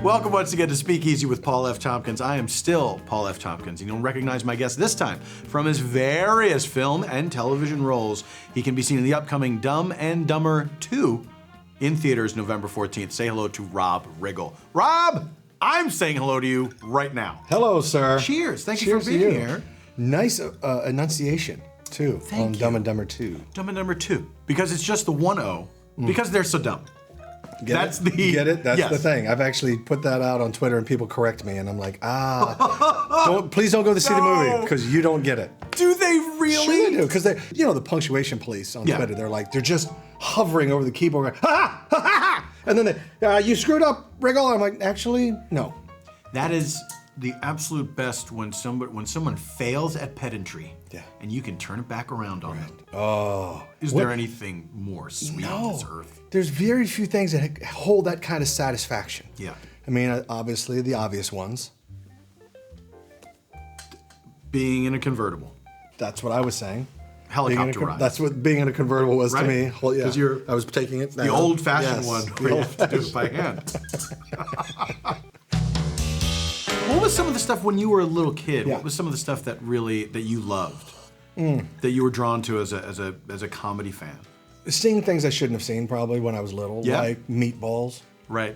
Welcome once again to Speakeasy with Paul F. Tompkins. I am still Paul F. Tompkins, and you'll recognize my guest this time from his various film and television roles. He can be seen in the upcoming Dumb and Dumber 2 in theaters November 14th. Say hello to Rob Riggle. Rob, I'm saying hello to you right now. Hello, sir. Cheers. Thank you for being here. Nice enunciation, too, on Dumb and Dumber 2. Dumb and Dumber 2, because it's just the one O, because they're so dumb. Get it? That's the thing. I've actually put that out on Twitter and people correct me and I'm like, please don't go to see the movie because you don't get it. Do they really? Sure they do, because the punctuation police on Twitter, they're just hovering over the keyboard going, ha ha ha ha, and then you screwed up, Riggle. I'm like, actually, no. That is the absolute best when someone fails at pedantry, and you can turn it back around on them. Oh. Is there anything more sweet on this earth? There's very few things that hold that kind of satisfaction. Yeah. I mean, obviously, the obvious ones. Being in a convertible. That's what I was saying. Helicopter ride. That's what being in a convertible was to me. Well, yeah. I was taking it. The old-fashioned one where you have to do it by hand. What was some of the stuff when you were a little kid? What was some of the stuff that you loved, that you were drawn to as a comedy fan? Seeing things I shouldn't have seen probably when I was little, like Meatballs. Right.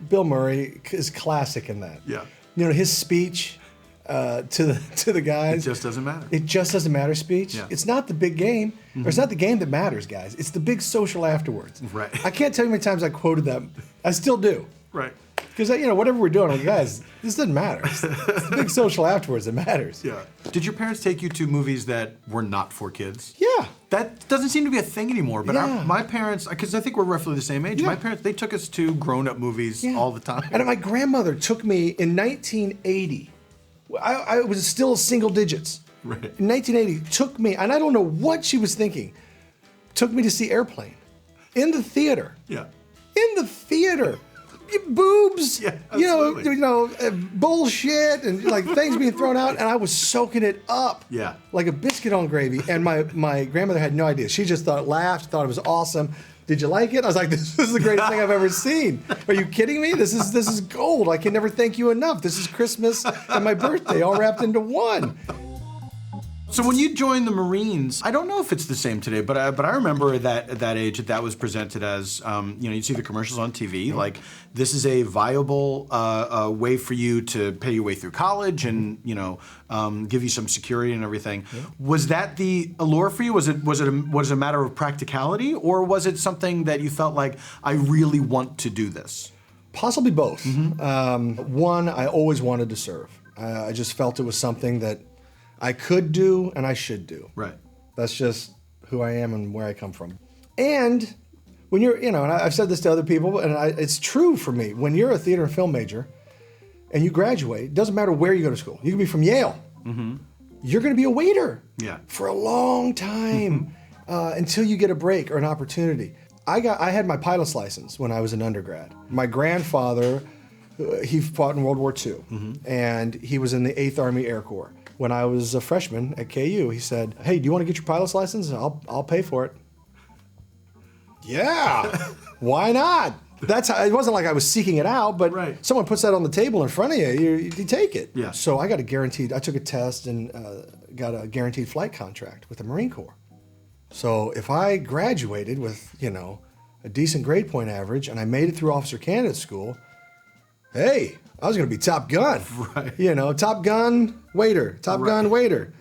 Bill Murray is classic in that. Yeah. You know, his speech to the guys. It just doesn't matter. It just doesn't matter speech. Yeah. It's not the big game. Or it's not the game that matters, guys. It's the big social afterwards. Right. I can't tell you how many times I quoted that. I still do. Right. Because, whatever we're doing, I'm like, guys, this doesn't matter. It's the big social afterwards that matters. Yeah. Did your parents take you to movies that were not for kids? Yeah. That doesn't seem to be a thing anymore, but my parents, because I think we're roughly the same age, my parents, they took us to grown-up movies all the time. And my grandmother took me in 1980. I was still single digits. Right. In 1980, took me, and I don't know what she was thinking, took me to see Airplane. In the theater. Yeah. In the theater. Boobs, absolutely. Bullshit, and like things being thrown out, and I was soaking it up, like a biscuit on gravy. And my grandmother had no idea. She just laughed, thought it was awesome. Did you like it? I was like, this is the greatest thing I've ever seen. Are you kidding me? This is gold. I can never thank you enough. This is Christmas and my birthday all wrapped into one. So when you joined the Marines, I don't know if it's the same today, but I remember that at that age that was presented as, you'd see the commercials on TV, like this is a viable way for you to pay your way through college and give you some security and everything. Yeah. Was that the allure for you? Was it a matter of practicality, or was it something that you felt like I really want to do this? Possibly both. One, I always wanted to serve. I just felt it was something that I could do and I should do. Right. That's just who I am and where I come from. And when you're, and I've said this to other people, and it's true for me. When you're a theater and film major and you graduate, it doesn't matter where you go to school. You can be from Yale. Mm-hmm. You're going to be a waiter for a long time until you get a break or an opportunity. I had my pilot's license when I was an undergrad. My grandfather, he fought in World War II, and he was in the 8th Army Air Corps. When I was a freshman at KU, he said, "Hey, do you want to get your pilot's license? I'll pay for it." Yeah, why not? That's how, it wasn't like I was seeking it out, but someone puts that on the table in front of you, you take it. Yeah. So I took a test and got a guaranteed flight contract with the Marine Corps. So if I graduated with, a decent grade point average and I made it through officer candidate school, hey, I was going to be Top Gun. Right. Top Gun waiter, Top Gun waiter.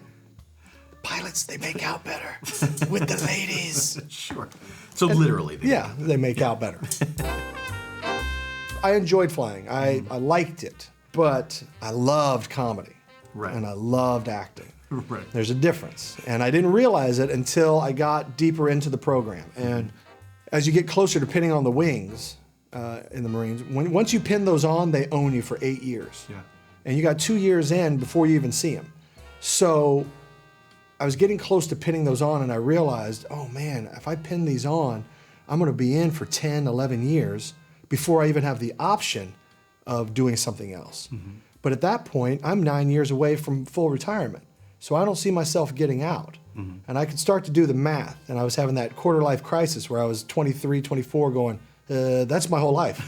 Pilots, they make out better with the ladies. Sure. So literally. They make out better. I enjoyed flying. I liked it, but I loved comedy. Right. And I loved acting. Right. There's a difference. And I didn't realize it until I got deeper into the program. And as you get closer to pinning on the wings, in the Marines, once you pin those on, they own you for 8 years. Yeah. And you got 2 years in before you even see them. So I was getting close to pinning those on, and I realized, oh man, if I pin these on, I'm going to be in for 10, 11 years before I even have the option of doing something else. Mm-hmm. But at that point, I'm 9 years away from full retirement. So I don't see myself getting out. Mm-hmm. And I could start to do the math. And I was having that quarter-life crisis where I was 23, 24 going, That's my whole life.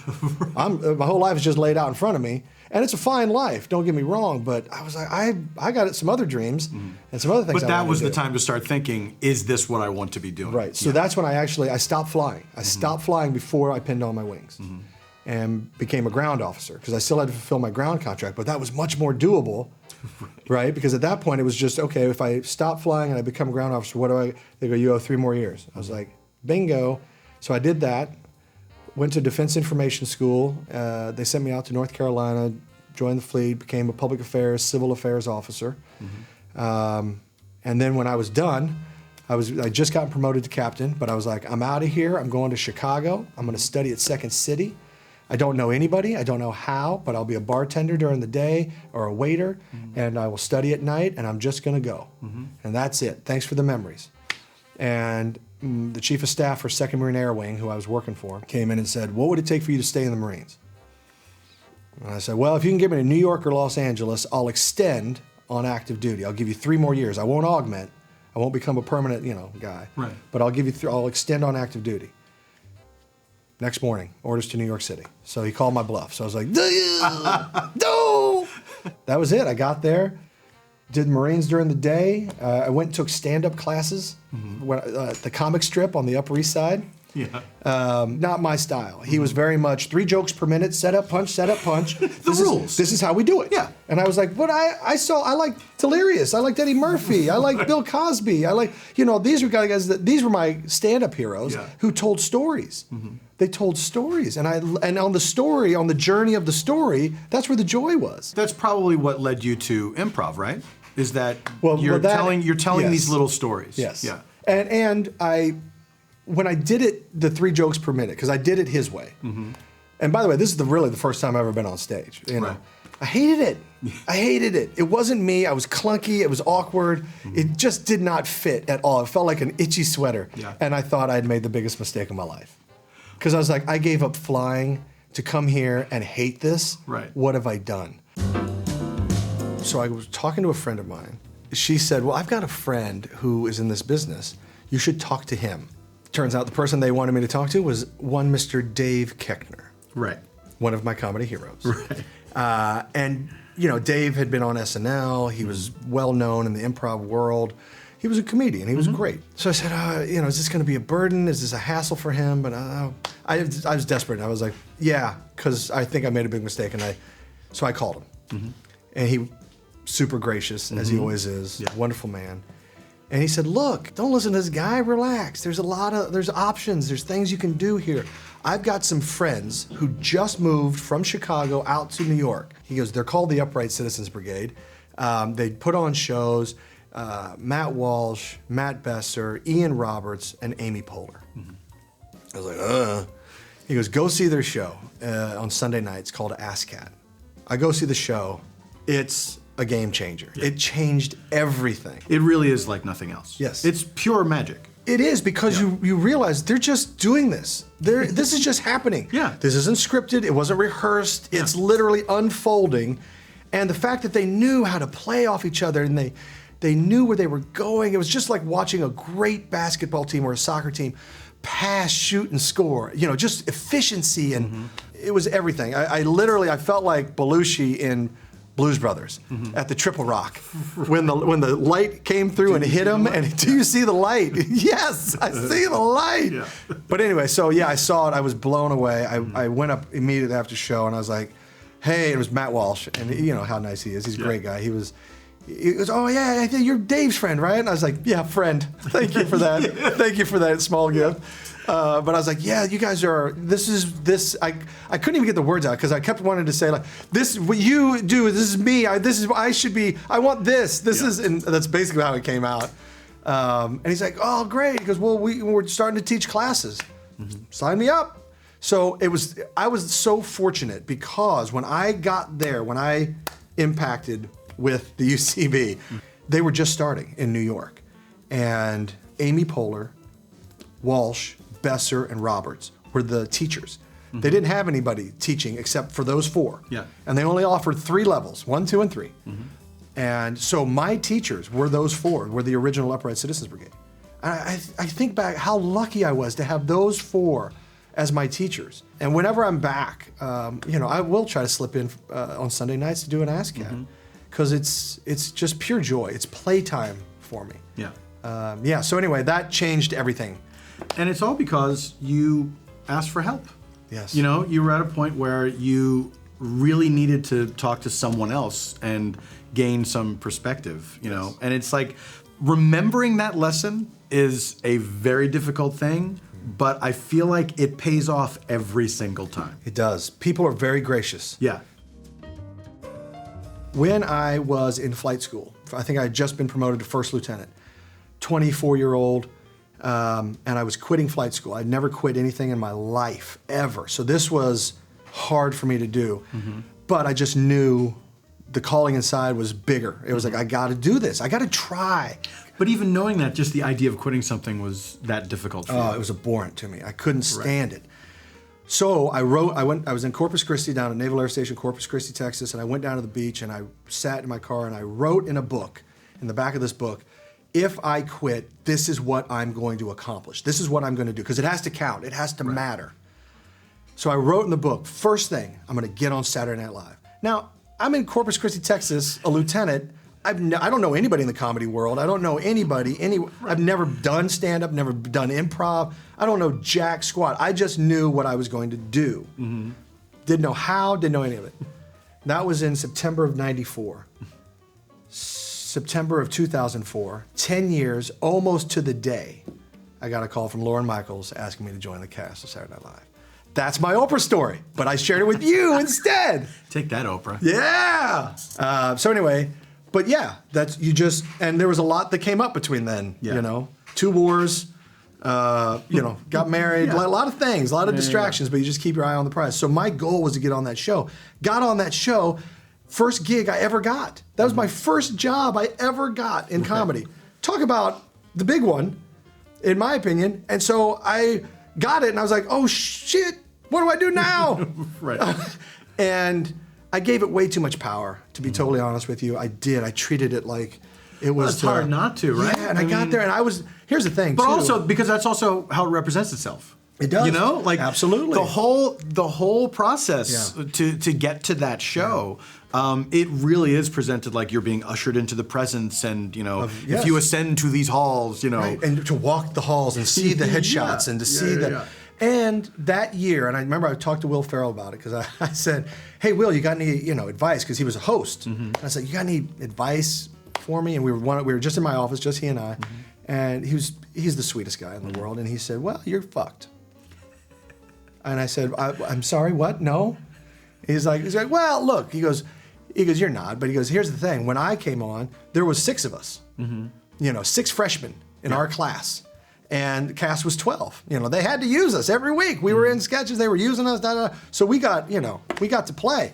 My whole life is just laid out in front of me. And it's a fine life, don't get me wrong, but I was like, I got some other dreams and some other things. But that was the time to start thinking, is this what I want to be doing? Right. So that's when I stopped flying. I stopped flying before I pinned on my wings and became a ground officer because I still had to fulfill my ground contract, but that was much more doable, right? Because at that point it was just, okay, if I stop flying and I become a ground officer, they go, you owe 3 more years. I was like, bingo. So I did that. Went to Defense Information School. They sent me out to North Carolina, joined the fleet, became a public affairs, civil affairs officer. And then when I was done, I just got promoted to captain, but I was like, I'm out of here. I'm going to Chicago. I'm going to study at Second City. I don't know anybody. I don't know how, but I'll be a bartender during the day or a waiter, and I will study at night, and I'm just going to go. And that's it. Thanks for the memories. And the chief of staff for 2nd Marine Air Wing, who I was working for, came in and said, what would it take for you to stay in the Marines? And I said, well, if you can get me to New York or Los Angeles, I'll extend on active duty. I'll give you 3 more years. I won't augment. I won't become a permanent, guy. Right. But I'll give you I'll extend on active duty. Next morning, orders to New York City. So he called my bluff. So I was like, no! That was it. I got there. Did Marines during the day. I went and took stand-up classes. The comic strip on the Upper East Side. Yeah. Not my style. He was very much 3 jokes per minute, set up, punch, set up, punch. Rules. This is how we do it. Yeah. And I was like, but I like Delirious. I like Eddie Murphy. I like Bill Cosby. I like, these were guys these were my stand-up heroes who told stories. They told stories. And on the journey of the story, that's where the joy was. That's probably what led you to improv, right? Is that you're telling these little stories. Yes. Yeah. And when I did it, the 3 jokes per minute, because I did it his way. And by the way, this is really the first time I've ever been on stage. Right. I hated it. I hated it. It wasn't me. I was clunky. It was awkward. It just did not fit at all. It felt like an itchy sweater. Yeah. And I thought I'd made the biggest mistake of my life. Because I was like, I gave up flying to come here and hate this. Right. What have I done? So I was talking to a friend of mine. She said, well, I've got a friend who is in this business. You should talk to him. Turns out the person they wanted me to talk to was one Mr. Dave Koechner. Right. One of my comedy heroes. Right. And, Dave had been on SNL. He was well known in the improv world. He was a comedian. He was great. So I said, is this going to be a burden? Is this a hassle for him? But I was desperate. I was like, yeah, because I think I made a big mistake. So I called him. And he super gracious, as he always is. Yeah. Wonderful man. And he said, look, don't listen to this guy, relax. There's options, there's things you can do here. I've got some friends who just moved from Chicago out to New York. He goes, they're called the Upright Citizens Brigade. They put on shows, Matt Walsh, Matt Besser, Ian Roberts, and Amy Poehler. I was like, He goes, go see their show on Sunday nights called ASCAT. I go see the show. It's a game changer. Yeah. It changed everything. It really is like nothing else. Yes. It's pure magic. It is because you realize they're just doing this. This is just happening. Yeah. This isn't scripted. It wasn't rehearsed. Yeah. It's literally unfolding. And the fact that they knew how to play off each other and they knew where they were going. It was just like watching a great basketball team or a soccer team pass, shoot, and score. Just efficiency and it was everything. I felt like Belushi in Blues Brothers at the Triple Rock when the light came through and hit him. And do you see the light? Yes, I see the light. Yeah. But anyway, so I saw it. I was blown away. I went up immediately after the show and I was like, hey, it was Matt Walsh. And you know how nice he is. He's a great guy. He goes, oh yeah, I think you're Dave's friend, right? And I was like, yeah, friend. Thank you for that. Thank you for that small gift. But I was like, yeah, you guys are, I couldn't even get the words out because I kept wanting to say like, this, what you do, this is me, I want this, and that's basically how it came out. And he's like, oh, great. He goes, well, we're starting to teach classes. Sign me up. So I was so fortunate because when I got there, when I impacted with the UCB, they were just starting in New York. And Amy Poehler, Walsh, Besser, and Roberts were the teachers. They didn't have anybody teaching except for those 4. Yeah. And they only offered 3 levels, 1, 2, and 3. And so my teachers were those 4, were the original Upright Citizens Brigade. And I think back how lucky I was to have those 4 as my teachers. And whenever I'm back, I will try to slip in on Sunday nights to do an ASCAT because it's just pure joy. It's playtime for me. Yeah. So anyway, that changed everything. And it's all because you asked for help. Yes. You were at a point where you really needed to talk to someone else and gain some perspective, And it's like remembering that lesson is a very difficult thing, but I feel like it pays off every single time. It does. People are very gracious. Yeah. When I was in flight school, I think I had just been promoted to first lieutenant, 24-year-old, and I was quitting flight school. I'd never quit anything in my life, ever. So this was hard for me to do, but I just knew the calling inside was bigger. It was like, I got to do this. I got to try. But even knowing that, just the idea of quitting something was that difficult for you. Oh, it was abhorrent to me. I couldn't stand it. So I was in Corpus Christi, down at Naval Air Station, Corpus Christi, Texas, and I went down to the beach and I sat in my car and I wrote in a book, in the back of this book, if I quit, this is what I'm going to accomplish. This is what I'm going to do, because it has to count. It has to matter. So I wrote in the book, first thing, I'm going to get on Saturday Night Live. Now, I'm in Corpus Christi, Texas, a lieutenant. I don't know anybody in the comedy world. I don't know anybody. I've never done stand-up, never done improv. I don't know jack squat. I just knew what I was going to do. Didn't know how, didn't know any of it. That was in September of '94. September of 2004, 10 years, almost to the day, I got a call from Lorne Michaels asking me to join the cast of Saturday Night Live. That's my Oprah story, but I shared it with you instead. Take that, Oprah. Yeah. So anyway, but yeah, and there was a lot that came up between then, 2 wars, got married, a lot of things, a lot of distractions, but you just keep your eye on the prize. So my goal was to get on that show. Got on that show, first gig I ever got. That was my first job I ever got in comedy. Talk about the big one, in my opinion. And so I got it and I was like, oh shit, what do I do now? And I gave it way too much power, to be totally honest with you. I did. I treated it like it was. It's hard not to, right? Yeah, and I got there and here's the thing, but also, because that's also how it represents itself. It does. Absolutely. The whole process to get to that show, it really is presented like you're being ushered into the presence, and if you ascend to these halls, right. And to walk the halls and see the headshots and to see the. And that year, and I remember I talked to Will Ferrell about it because I said, "Hey, Will, you got any advice?" Because he was a host. And I said, "You got any advice for me?" And we were just in my office, just he and I, and he's the sweetest guy in the world. And he said, "Well, you're fucked." And I said, I'm sorry, what? No? He's like, well, look, he goes, you're not. But he goes, here's the thing. When I came on, there was 6 of us, 6 freshmen in our class. And the cast was 12. They had to use us every week. We were in sketches. They were using us. So we got to play.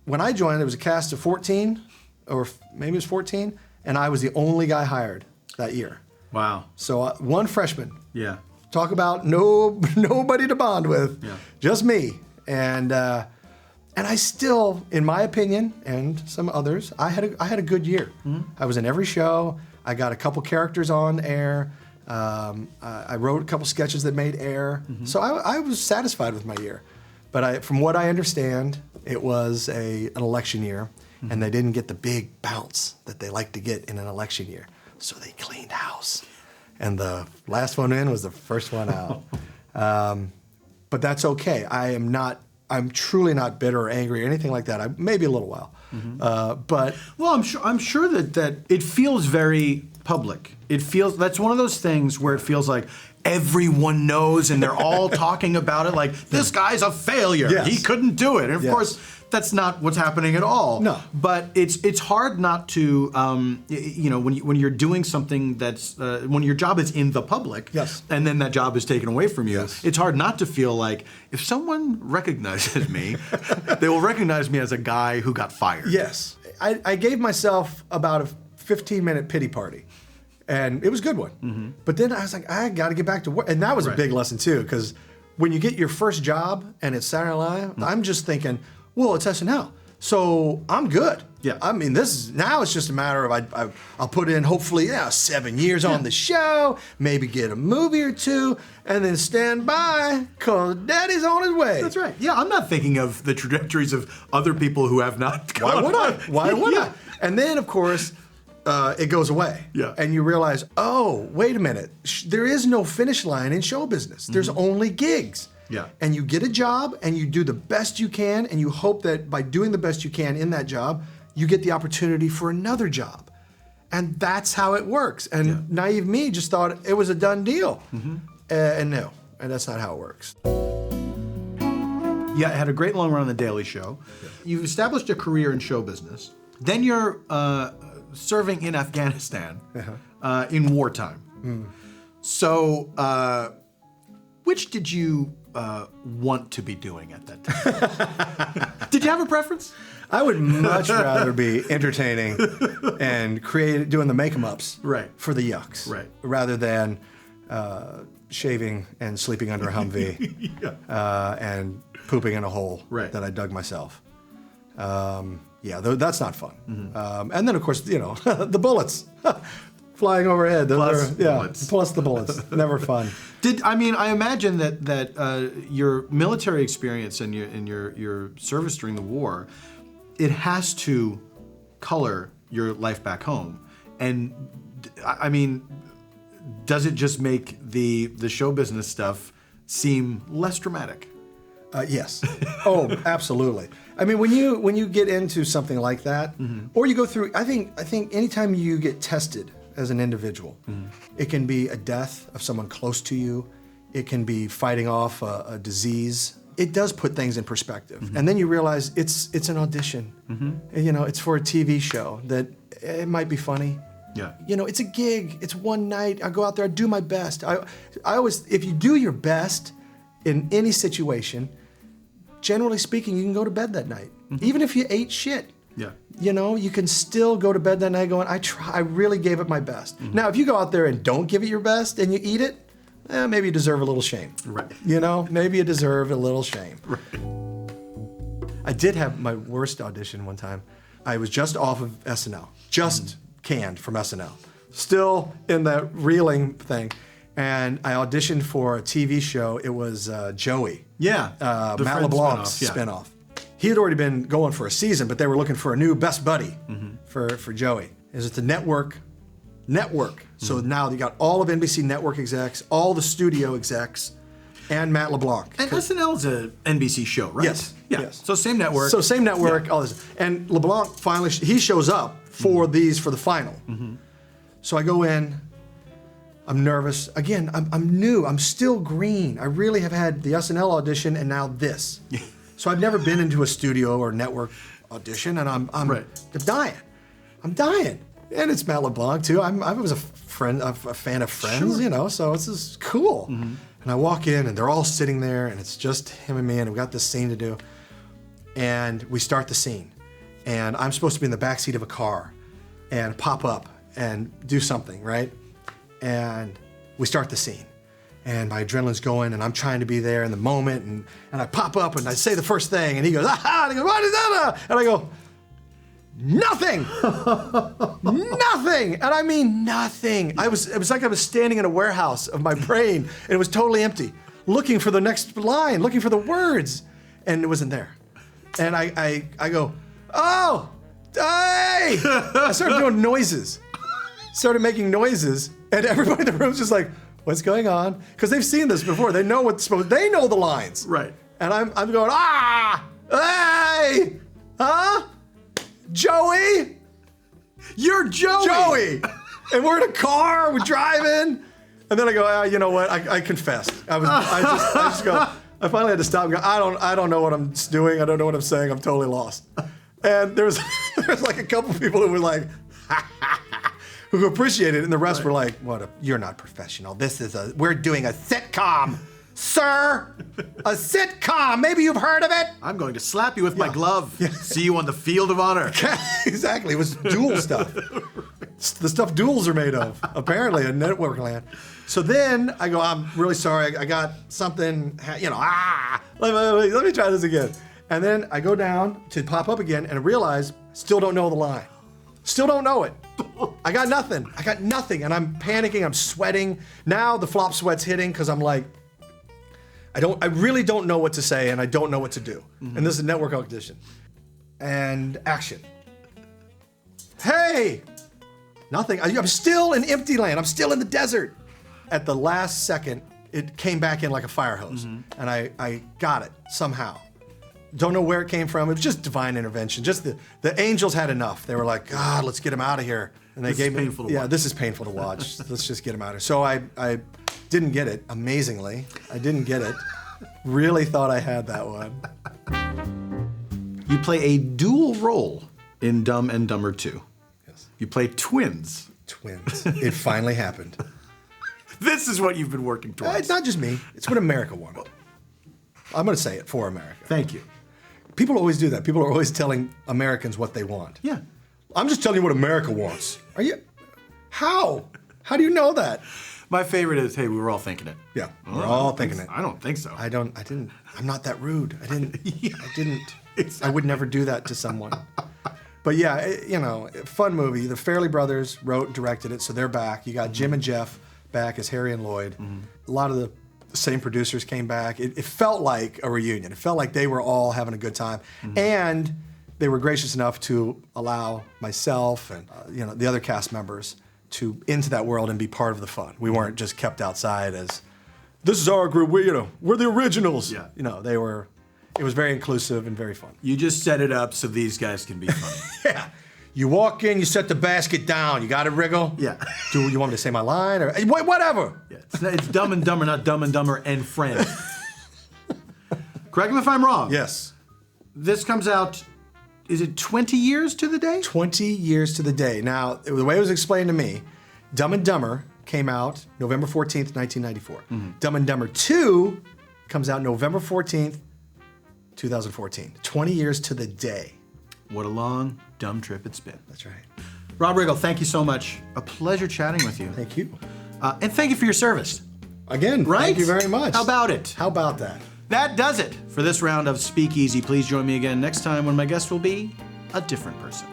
When I joined, there was a cast of 14, or maybe it was 14, and I was the only guy hired that year. Wow. So 1 freshman. Yeah. Talk about nobody to bond with, just me. And I still, in my opinion, and some others, I had a good year. I was in every show. I got a couple characters on air. I wrote a couple sketches that made air. So I was satisfied with my year. But from what I understand, it was an election year, and they didn't get the big bounce that they like to get in an election year. So they cleaned house. And the last one in was the first one out. But that's okay. I'm truly not bitter or angry or anything like that. Maybe a little while. But I'm sure that it feels very public. That's one of those things where it feels like everyone knows and they're all talking about it like, this guy's a failure. Yes. He couldn't do it. And of course, that's not what's happening at all. No. But it's hard not to, when you're doing something that's, when your job is in the public, and then that job is taken away from you, it's hard not to feel like, if someone recognizes me, they will recognize me as a guy who got fired. Yes. I gave myself about a 15-minute pity party. And it was a good one. But then I was like, I got to get back to work. And that was a big lesson, too, because when you get your first job and it's Saturday Night Live, I'm just thinking, well, it's SNL, so I'm good. Yeah. I mean, now it's just a matter of I'll put in hopefully 7 years on the show, maybe get a movie or two, and then stand by because Daddy's on his way. That's right. Yeah, I'm not thinking of the trajectories of other people who have not. Why would I? Why would I? And then, of course, it goes away. Yeah. And you realize, oh, wait a minute. There is no finish line in show business. There's only gigs. Yeah. And you get a job and you do the best you can, and you hope that by doing the best you can in that job, you get the opportunity for another job. And that's how it works. And naive me just thought it was a done deal. And no, and that's not how it works. Yeah, had a great long run on The Daily Show. Yeah. You've established a career in show business. Then you're serving in Afghanistan in wartime. So, which did you want to be doing at that time? Did you have a preference? I would much rather be entertaining and doing the make-em-ups for the yucks, rather than shaving and sleeping under a Humvee and pooping in a hole that I dug myself. That's not fun. And then, of course, the bullets flying overhead. Plus the bullets. Never fun. I imagine that your military experience and your service during the war, it has to color your life back home. And I mean, does it just make the show business stuff seem less dramatic? Yes. Oh, absolutely. I mean, when you get into something like that, or you go through, I think anytime you get tested as an individual, it can be a death of someone close to you. It can be fighting off a disease. It does put things in perspective. And then you realize it's an audition. It's for a TV show that it might be funny. Yeah. It's a gig. It's one night. I go out there. I do my best. I always, if you do your best in any situation, generally speaking, you can go to bed that night. Even if you ate shit. Yeah. You can still go to bed that night going, I really gave it my best. Now, if you go out there and don't give it your best and you eat it, maybe you deserve a little shame. Right. Maybe you deserve a little shame. Right. I did have my worst audition one time. I was just off of SNL, canned from SNL, still in that reeling thing. And I auditioned for a TV show. It was Joey. Yeah. Matt LeBlanc's spinoff. He had already been going for a season, but they were looking for a new best buddy for Joey. It's the network. So now you got all of NBC network execs, all the studio execs, and Matt LeBlanc. And SNL is a NBC show, right? Yes. Yeah. Yes. So same network. All this. And LeBlanc finally, he shows up for the final. So I go in. I'm nervous. Again, I'm new. I'm still green. I really have had the SNL audition and now this. So I've never been into a studio or network audition, and I'm dying. I'm dying. And it's Matt LeBlanc too. I was a fan of Friends, so this is cool. And I walk in, and they're all sitting there, and it's just him and me, and we've got this scene to do. And we start the scene, and I'm supposed to be in the backseat of a car, and pop up and do something, right? And we start the scene. And my adrenaline's going, and I'm trying to be there in the moment, and I pop up, and I say the first thing, and he goes, aha, and he goes, what is that? And I go, nothing! Nothing! And I mean nothing. It was like I was standing in a warehouse of my brain, and it was totally empty, looking for the next line, looking for the words, and it wasn't there. And I go, oh, hey! I started doing noises. Started making noises, and everybody in the room's just like, what's going on? Because they've seen this before. They know they know the lines. Right. And I'm going, hey, huh? Joey? You're Joey! Joey! And we're in a car, we're driving. And then I go, you know what? I confessed. I just go, I finally had to stop and go, I don't know what I'm doing. I don't know what I'm saying. I'm totally lost. And there's like a couple people who were like, who appreciated it, and the rest were like, you're not professional. We're doing a sitcom, sir. A sitcom. Maybe you've heard of it. I'm going to slap you with my glove. Yeah. See you on the field of honor. Exactly. It was duel stuff. The stuff duels are made of, apparently, in network land. So then I go, I'm really sorry. I got something, let me try this again. And then I go down to pop up again and I realize, still don't know the line. Still don't know it. I got nothing. And I'm panicking, I'm sweating. Now the flop sweat's hitting because I'm like, I really don't know what to say and I don't know what to do. And this is a network audition. And action. Hey! Nothing. I'm still in empty land. I'm still in the desert. At the last second, it came back in like a fire hose. And I got it somehow. Don't know where it came from. It was just divine intervention. Just the angels had enough. They were like, God, let's get him out of here. And they gave me, yeah, this is painful to watch. Let's just get him out of here. So I didn't get it, amazingly. I didn't get it. Really thought I had that one. You play a dual role in Dumb and Dumber 2. Yes. You play twins. Twins. It finally happened. This is what you've been working towards. It's not just me. It's what America wanted. I'm going to say it for America. Thank you. People always do that. People are always telling Americans what they want. Yeah. I'm just telling you what America wants. Are you? How? How do you know that? My favorite is, hey, we were all thinking it. Yeah, we're all thinking it. I don't think so. I didn't. I'm not that rude. I didn't. I would never do that to someone. But yeah, fun movie. The Farrelly brothers wrote and directed it, so they're back. You got Jim and Jeff back as Harry and Lloyd. A lot of the same producers came back. It felt like a reunion. It felt like they were all having a good time. And they were gracious enough to allow myself and the other cast members to into that world and be part of the fun. We weren't just kept outside as, this is our group, we're the originals. Yeah. It was very inclusive and very fun. You just set it up so these guys can be funny. Yeah. You walk in, you set the basket down. You got it, Riggle? Yeah. Do you want me to say my line or whatever? Yeah. It's Dumb and Dumber, not Dumb and Dumber and Friends. Correct me if I'm wrong. Yes. This comes out, is it 20 years to the day? 20 years to the day. Now, the way it was explained to me, Dumb and Dumber came out November 14th, 1994. Dumb and Dumber 2 comes out November 14th, 2014. 20 years to the day. What a long, dumb trip it's been. That's right. Rob Riggle, thank you so much. A pleasure chatting with you. Thank you. And thank you for your service. Again, Right? thank you very much. How about it? How about that? That does it for this round of Speakeasy. Please join me again next time when my guest will be a different person.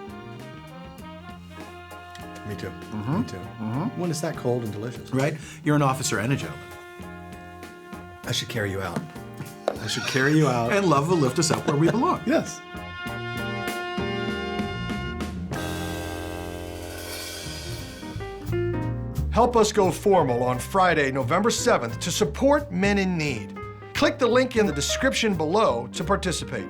Me too. Me too. When it's that cold and delicious. Right? You're an officer and a gentleman. I should carry you out. I should carry you out. And love will lift us up where we belong. Yes. Help us go formal on Friday, November 7th to support men in need. Click the link in the description below to participate.